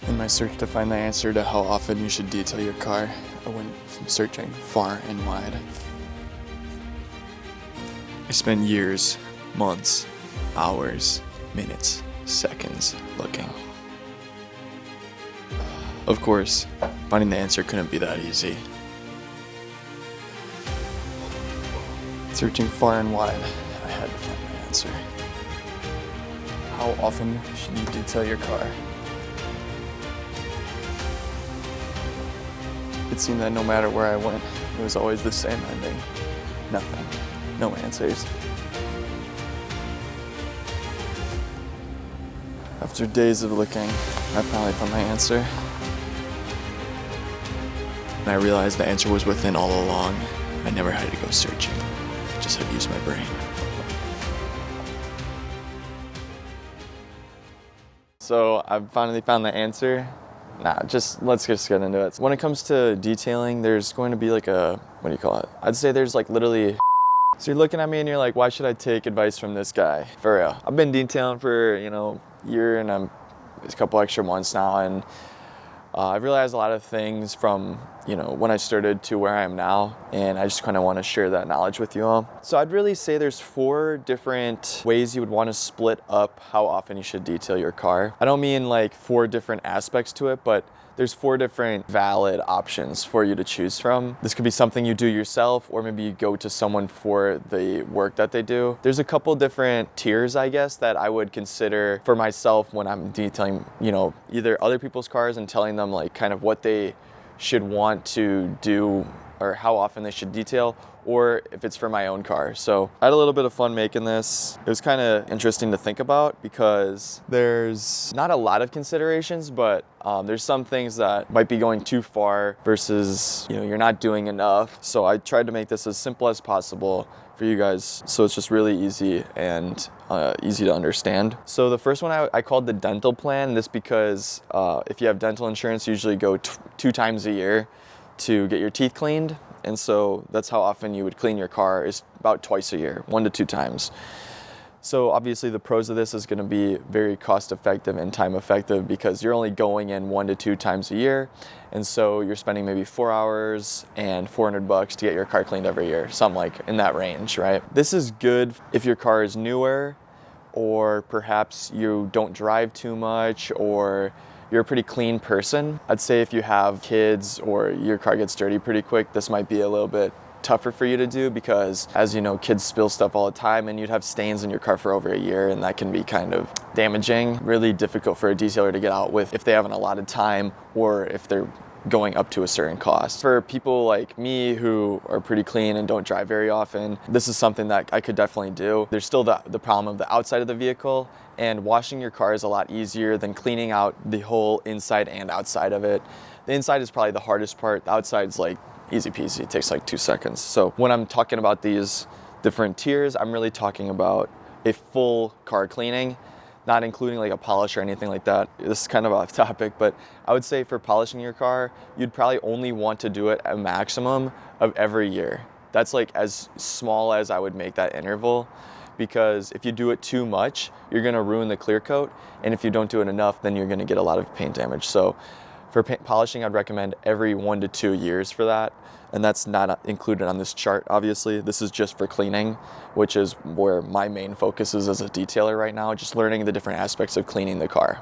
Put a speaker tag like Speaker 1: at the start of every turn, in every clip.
Speaker 1: In my search to find the answer to how often you should detail your car, I went from searching far and wide. I spent years, months, hours, minutes, seconds looking. Of course, finding the answer couldn't be that easy. Searching far and wide, I had to find my answer. How often should you detail your car? It seemed that no matter where I went, it was always the same ending. Nothing. No answers. After days of looking, I finally found my answer. And I realized the answer was within all along. I never had to go searching. I just had to use my brain. So I finally found the answer. Let's just get into it. When it comes to detailing, there's going to be like I'd say there's like literally. So you're looking at me and you're like, why should I take advice from this guy? For real. I've been detailing for, a year and a couple extra months now. And I've realized a lot of things from, when I started to where I am now. And I just kind of want to share that knowledge with you all. So I'd really say there's 4 different ways you would want to split up how often you should detail your car. I don't mean like 4 different aspects to it, but there's 4 different valid options for you to choose from. This could be something you do yourself, or maybe you go to someone for the work that they do. There's a couple different tiers, I guess, that I would consider for myself when I'm detailing, either other people's cars and telling them like kind of what they should want to do or how often they should detail, or if it's for my own car. So I had a little bit of fun making this. It was kind of interesting to think about because there's not a lot of considerations, but there's some things that might be going too far versus, you're not doing enough. So I tried to make this as simple as possible for you guys, so it's just really easy and easy to understand. So the first one I called the dental plan. This because if you have dental insurance, you usually go 2 times a year to get your teeth cleaned. And so that's how often you would clean your car, is about twice a year, 1 to 2 times. So obviously the pros of this is going to be very cost effective and time effective because you're only going in 1 to 2 times a year. And so you're spending maybe 4 hours and $400 to get your car cleaned every year, something like in that range, right? This is good if your car is newer, or perhaps you don't drive too much, or you're a pretty clean person. I'd say if you have kids or your car gets dirty pretty quick, this might be a little bit tougher for you to do because, as you know, kids spill stuff all the time and you'd have stains in your car for over a year, and that can be kind of damaging, really difficult for a detailer to get out with if they haven't a lot of time or if they're going up to a certain cost. For people like me who are pretty clean and don't drive very often, this is something that I could definitely do. There's still the problem of the outside of the vehicle, and washing your car is a lot easier than cleaning out the whole inside and outside of it. The inside is probably the hardest part. The outside's like easy peasy. It takes like 2 seconds. So when I'm talking about these different tiers, I'm really talking about a full car cleaning, not including like a polish or anything like that. This is kind of off topic, but I would say for polishing your car, you'd probably only want to do it a maximum of every year. That's like as small as I would make that interval, because if you do it too much, you're gonna ruin the clear coat, and if you don't do it enough, then you're gonna get a lot of paint damage. So for polishing, I'd recommend every 1 to 2 years for that. And that's not included on this chart, obviously. This is just for cleaning, which is where my main focus is as a detailer right now, just learning the different aspects of cleaning the car.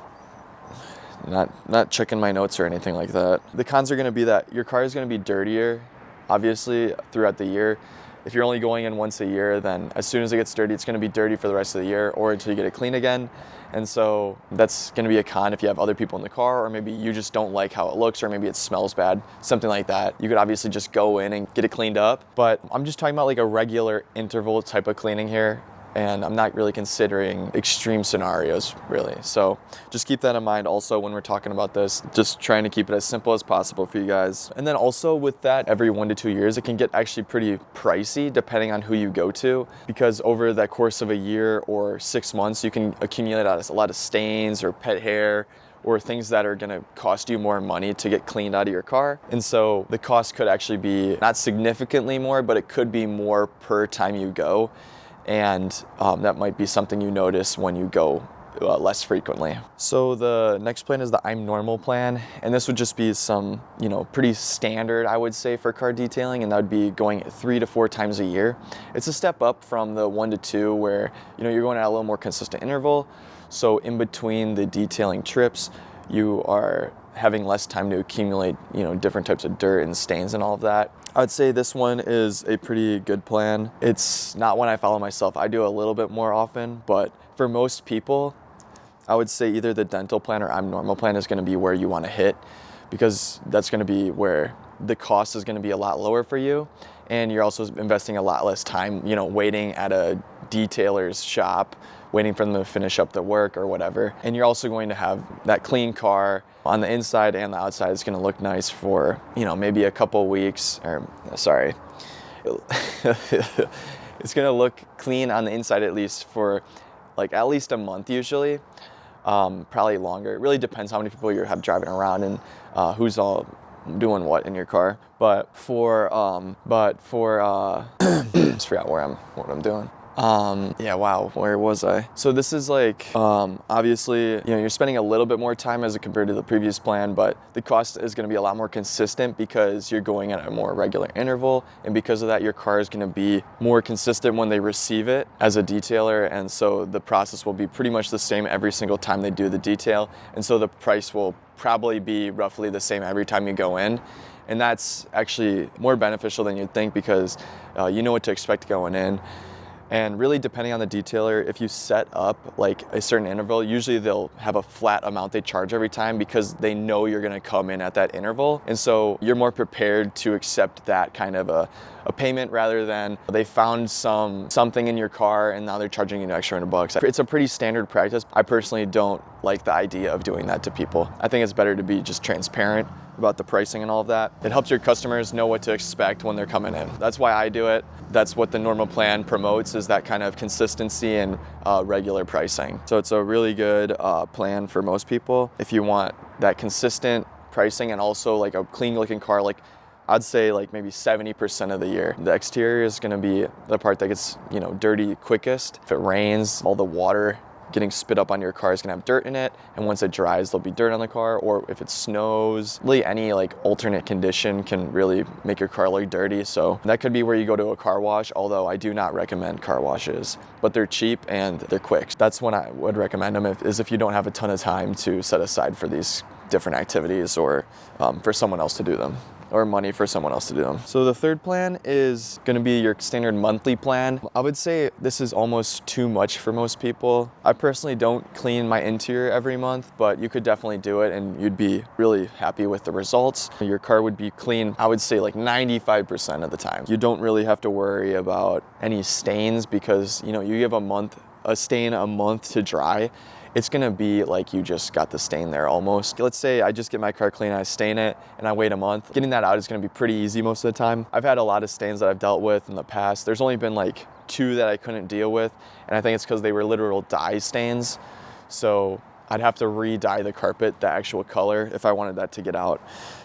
Speaker 1: Not checking my notes or anything like that. The cons are gonna be that your car is gonna be dirtier, obviously, throughout the year. If you're only going in once a year, then as soon as it gets dirty, it's gonna be dirty for the rest of the year or until you get it clean again. And so that's gonna be a con if you have other people in the car, or maybe you just don't like how it looks, or maybe it smells bad, something like that. You could obviously just go in and get it cleaned up, but I'm just talking about like a regular interval type of cleaning here. And I'm not really considering extreme scenarios, really. So just keep that in mind also when we're talking about this, just trying to keep it as simple as possible for you guys. And then also with that, every 1 to 2 years, it can get actually pretty pricey depending on who you go to, because over the course of a year or 6 months, you can accumulate a lot of stains or pet hair or things that are gonna cost you more money to get cleaned out of your car. And so the cost could actually be not significantly more, but it could be more per time you go. And that might be something you notice when you go less frequently. So the next plan is the I'm normal plan, and this would just be some, pretty standard, I would say, for car detailing, and that would be going 3 to 4 times a year. It's a step up from the 1 to 2 where, you're going at a little more consistent interval. So in between the detailing trips, you are having less time to accumulate, different types of dirt and stains and all of that. I'd say this one is a pretty good plan. It's not one I follow myself. I do a little bit more often, but for most people, I would say either the dental plan or I'm normal plan is going to be where you want to hit, because that's going to be where the cost is going to be a lot lower for you, and you're also investing a lot less time, waiting at a detailer's shop, waiting for them to finish up the work or whatever. And you're also going to have that clean car on the inside and the outside. It's going to look nice for, maybe a couple weeks, or sorry. It's going to look clean on the inside at least for like at least a month usually, probably longer. It really depends how many people you have driving around and who's all doing what in your car. But for just forgot what I'm doing. Wow, where was I? So this is like, obviously, you're spending a little bit more time as compared to the previous plan, but the cost is going to be a lot more consistent because you're going at a more regular interval. And because of that, your car is going to be more consistent when they receive it as a detailer. And so the process will be pretty much the same every single time they do the detail. And so the price will probably be roughly the same every time you go in. And that's actually more beneficial than you'd think, because you know what to expect going in. And really, depending on the detailer, if you set up like a certain interval, usually they'll have a flat amount they charge every time because they know you're gonna come in at that interval. And so you're more prepared to accept that kind of a payment rather than they found something in your car and now they're charging you an extra $100. It's a pretty standard practice. I personally don't like the idea of doing that to people. I think it's better to be just transparent about the pricing and all of that. It helps your customers know what to expect when they're coming in. That's why I do it. That's what the normal plan promotes, is that kind of consistency and regular pricing. So it's a really good plan for most people. If you want that consistent pricing and also like a clean looking car, like I'd say like maybe 70% of the year. The exterior is gonna be the part that gets, dirty quickest. If it rains, all the water getting spit up on your car is gonna have dirt in it, and once it dries there'll be dirt on the car. Or if it snows, really any like alternate condition can really make your car look dirty. So that could be where you go to a car wash, although I do not recommend car washes, but they're cheap and they're quick. That's when I would recommend them, if you don't have a ton of time to set aside for these different activities, or for someone else to do them, or money for someone else to do them. So the third plan is gonna be your standard monthly plan. I would say this is almost too much for most people. I personally don't clean my interior every month, but you could definitely do it and you'd be really happy with the results. Your car would be clean, I would say like 95% of the time. You don't really have to worry about any stains because, you give a stain a month to dry. It's gonna be like you just got the stain there almost. Let's say I just get my car clean, I stain it, and I wait a month. Getting that out is gonna be pretty easy most of the time. I've had a lot of stains that I've dealt with in the past. There's only been like 2 that I couldn't deal with, and I think it's because they were literal dye stains. So I'd have to re-dye the carpet the actual color if I wanted that to get out.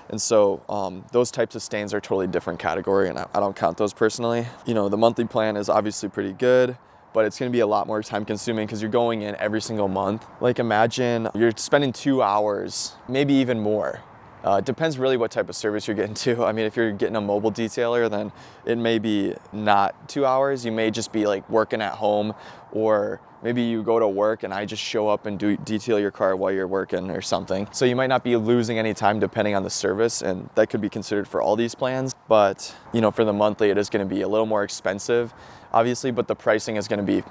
Speaker 1: And so those types of stains are a totally different category, and I don't count those personally. The monthly plan is obviously pretty good, but it's gonna be a lot more time consuming because you're going in every single month. Like imagine you're spending 2 hours, maybe even more. It depends really what type of service you're getting to. I mean, if you're getting a mobile detailer, then it may be not 2 hours. You may just be like working at home, or maybe you go to work and I just show up and detail your car while you're working or something. So you might not be losing any time depending on the service, and that could be considered for all these plans. But for the monthly, it is gonna be a little more expensive, obviously, but the pricing is gonna be,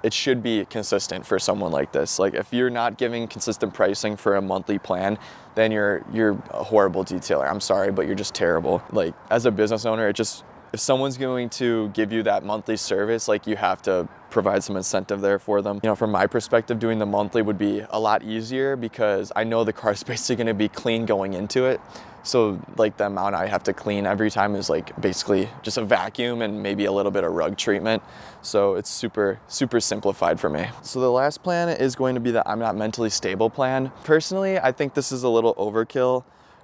Speaker 1: it should be consistent for someone like this. Like if you're not giving consistent pricing for a monthly plan, then you're a horrible detailer. I'm sorry, but you're just terrible. Like as a business owner, if someone's going to give you that monthly service, like you have to provide some incentive there for them. From my perspective, doing the monthly would be a lot easier because I know the car is basically gonna be clean going into it. So like the amount I have to clean every time is like basically just a vacuum and maybe a little bit of rug treatment. So it's super, super simplified for me. So the last plan is going to be the I'm not mentally stable plan. Personally, I think this is a little overkill,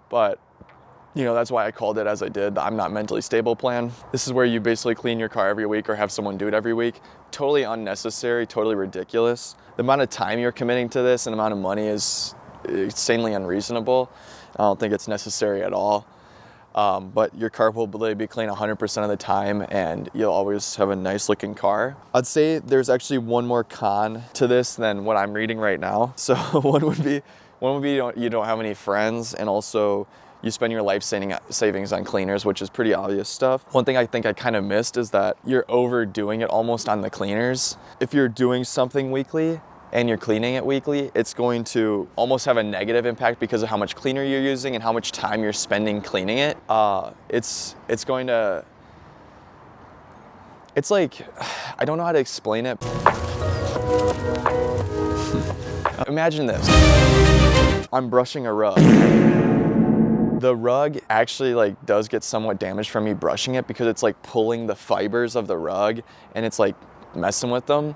Speaker 1: but You know, that's why I called it as I did, the I'm Not Mentally Stable plan. This is where you basically clean your car every week or have someone do it every week. Totally unnecessary, totally ridiculous. The amount of time you're committing to this and amount of money is insanely unreasonable. I don't think it's necessary at all. But your car will be clean 100% of the time and you'll always have a nice looking car. I'd say there's actually one more con to this than what I'm reading right now. So one would be you don't have any friends, and also you spend your life savings on cleaners, which is pretty obvious stuff. One thing I think I kind of missed is that you're overdoing it almost on the cleaners. If you're doing something weekly and you're cleaning it weekly, it's going to almost have a negative impact because of how much cleaner you're using and how much time you're spending cleaning it. It's like, I don't know how to explain it. Imagine this. I'm brushing a rug. The rug actually like does get somewhat damaged from me brushing it because it's like pulling the fibers of the rug and it's like messing with them.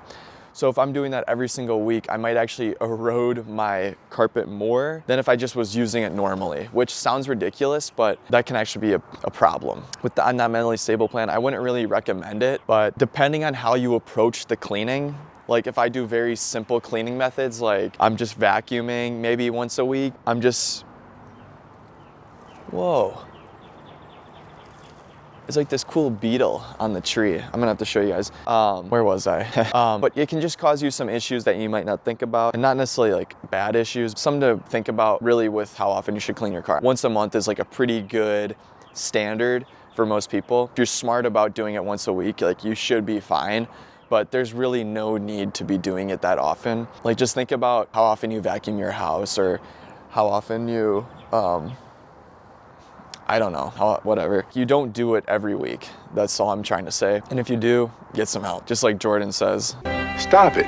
Speaker 1: So if I'm doing that every single week, I might actually erode my carpet more than if I just was using it normally, which sounds ridiculous, but that can actually be a problem. With the I'm Not Mentally Stable plan, I wouldn't really recommend it, but depending on how you approach the cleaning, like if I do very simple cleaning methods, like I'm just vacuuming maybe once a week, whoa. It's like this cool beetle on the tree. I'm gonna have to show you guys. Where was I? But it can just cause you some issues that you might not think about, and not necessarily like bad issues. Some to think about really with how often you should clean your car. Once a month is like a pretty good standard for most people. If you're smart about doing it once a week, like you should be fine. But there's really no need to be doing it that often. Like just think about how often you vacuum your house or how often you, I don't know, whatever. You don't do it every week. That's all I'm trying to say. And if you do, get some help. Just like Jordan says.
Speaker 2: Stop it.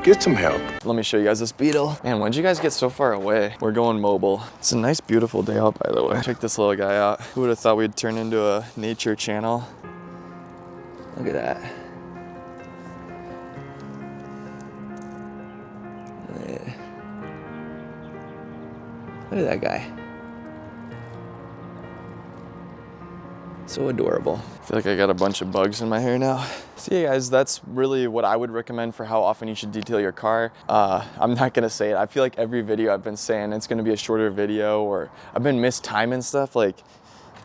Speaker 2: Get some help.
Speaker 1: Let me show you guys this beetle. Man, when'd you guys get so far away? We're going mobile. It's a nice, beautiful day out, by the way. Check this little guy out. Who would have thought we'd turn into a nature channel? Look at that. Look at that guy. So adorable. I feel like I got a bunch of bugs in my hair now. So yeah guys, that's really what I would recommend for how often you should detail your car. I'm not gonna say it. I feel like every video I've been saying it's gonna be a shorter video, or I've been missed time and stuff. Like,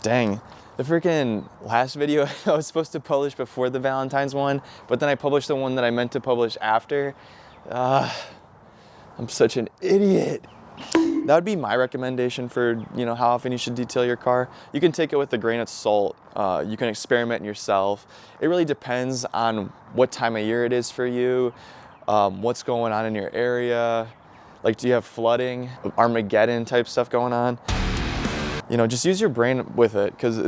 Speaker 1: dang. The freaking last video I was supposed to publish before the Valentine's one, but then I published the one that I meant to publish after. I'm such an idiot. That would be my recommendation for, you know, how often you should detail your car. You can take it with a grain of salt. You can experiment yourself. It really depends on what time of year it is for you, what's going on in your area. Like, do you have flooding, Armageddon type stuff going on? You know, just use your brain with it, because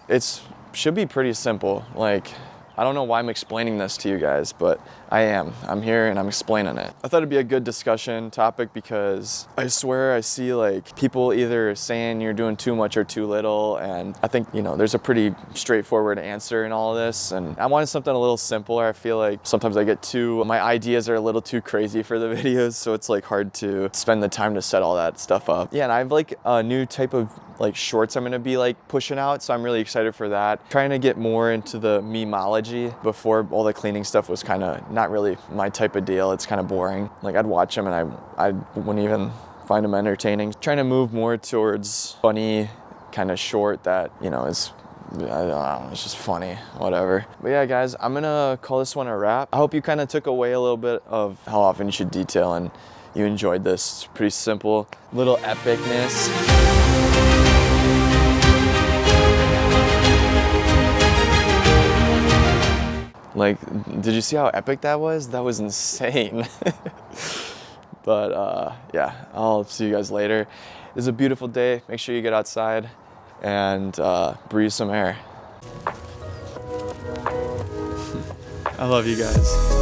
Speaker 1: it's should be pretty simple. Like, I don't know why I'm explaining this to you guys, but I am. I'm here and I'm explaining it. I thought it'd be a good discussion topic because I swear I see like people either saying you're doing too much or too little, and I think, you know, there's a pretty straightforward answer in all of this, and I wanted something a little simpler. I feel like sometimes my ideas are a little too crazy for the videos, so it's like hard to spend the time to set all that stuff up. Yeah, and I have like a new type of like shorts I'm gonna be like pushing out, so I'm really excited for that. Trying to get more into the memeology. Before, all the cleaning stuff was kind of not really my type of deal. It's kind of boring. Like, I'd watch them and I wouldn't even find them entertaining. Trying to move more towards funny kind of short that, you know, is, I don't know, it's just funny, whatever. But yeah guys, I'm gonna call this one a wrap. I hope you kind of took away a little bit of how often you should detail and you enjoyed this. It's pretty simple, little epicness. Like, did you see how epic that was? That was insane. But yeah, I'll see you guys later. It's a beautiful day. Make sure you get outside and breathe some air. I love you guys.